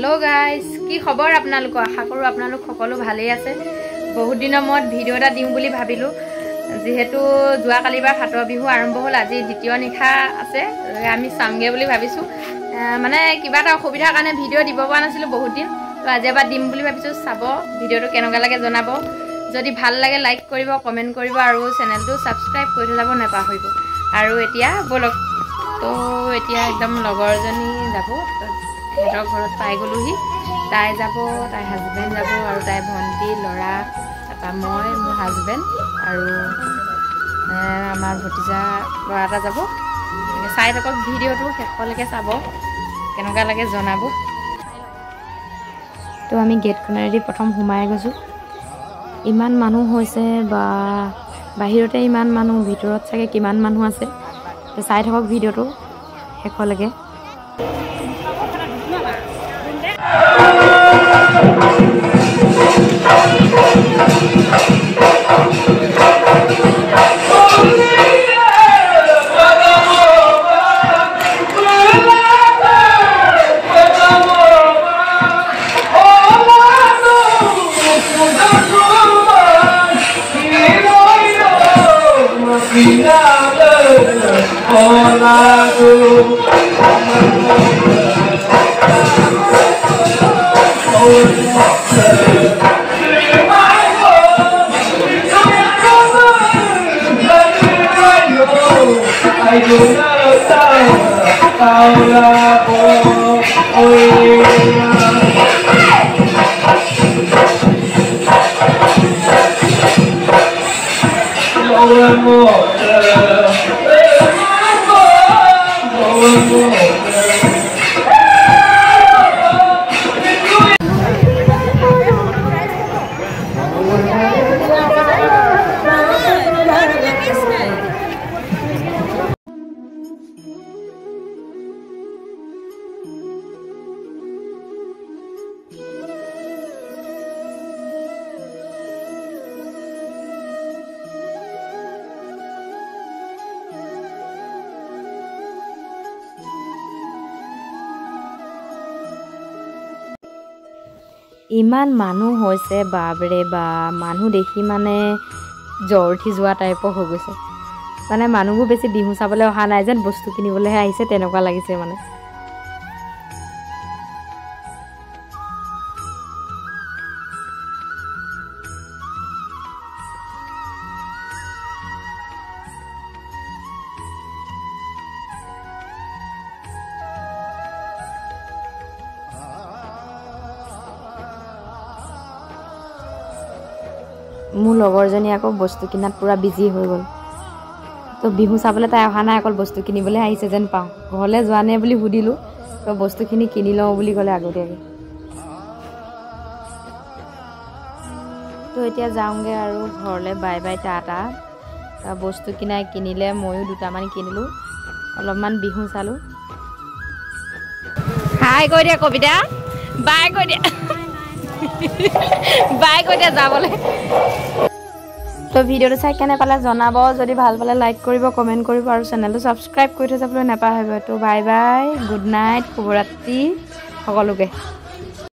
Hello guys की खबर आपनालोक आशा करूँ आपनालोक सकलो भाले आछे। बहुत दिन मत भिडिओ এটা দিম বুলি ভাবিলো যেহেতु जुआ कालिबार फाटर बिहु आरम्भ हल आज द्वितीय निशा आछे आमी सामगे বুলি ভাবিছো মানে কিবা এটা অসুবিধাৰ কাৰণে ভিডিও দিব পৰা নাছিলো বহুত দিন তো আজি এবাৰ দিম বুলি ভাবিছো চাব ভিডিওটো কেনেকুৱা লাগে জনাব যদি ভাল লাগে লাইক কৰিব কমেন্ট কৰিব আৰু চেনেলটো সাবস্ক্ৰাইব কৰি যাব নাপাহৰিব আৰু এতিয়া বলক তো এতিয়া একদম লগৰজনী যাব হেতৰ ঘৰত পাই গলোহি তাই যাব তাই হাজবেণ্ড যাব আৰু তাই ভন্টি লৰা তাপা মই মোৰ হাজবেণ্ড আৰু আমাৰ ভতিজা লৰা এটা যাব চাই থাকক ভিডিওটো শেষলৈকে চাব কেনেকুৱা লাগে জনাব তো আমি গেট খনেদি প্ৰথম সোমাই গৈছো ইমান মানুহ হৈছে বা বাহিৰতে ইমান মানুহ ভিতৰত চাগে কিমান মানুহ আছে তো চাই থাকক ভিডিওটো শেষলৈকে ইমান মানুহ হৈছে বাবৰে বা মানুহ দেখি মানে জ্বৰ উঠি যোৱা টাইপৰ হৈ গৈছে মানে মানুহবোৰ বেছি বিহু চাবলৈ অহা নাই যেন বস্তু কিনিবলৈহে আহিছে তেনেকুৱা লাগিছে মানে মোৰ লগৰজনী আকৌ বস্তু কিনাত পুৰা বিজি হৈ গ'ল তো বিহু চাবলৈ তাই অহা নাই অকল বস্তু কিনিবলৈ আহিছে যেন পাওঁ ঘৰলৈ যোৱা নে বুলি সুধিলোঁ তো বস্তুখিনি কিনি লওঁ বুলি ক'লে আগতীয়াকৈ তো এতিয়া যাওঁগৈ আৰু ঘৰলৈ বাই বাই টাটা বস্তু কিনিলে ময়ো দুটামান কিনিলোঁ অলপমান বিহু চালোঁ হাই কৈ দিয়া কবিতা বাই কৈ দিয়া বাই কৈ দিয়া যাবলৈ তো ভিডিওটো চাই কেনে পালে জনাব যদি ভাল পালে লাইক কৰিব কমেন্ট কৰিব আৰু চেনেলটো সাবস্ক্ৰাইব কৰি থৈ যাবলৈ নাপাহৰিব তো বাই বাই গুড নাইট শুভৰাত্ৰি সকলোকে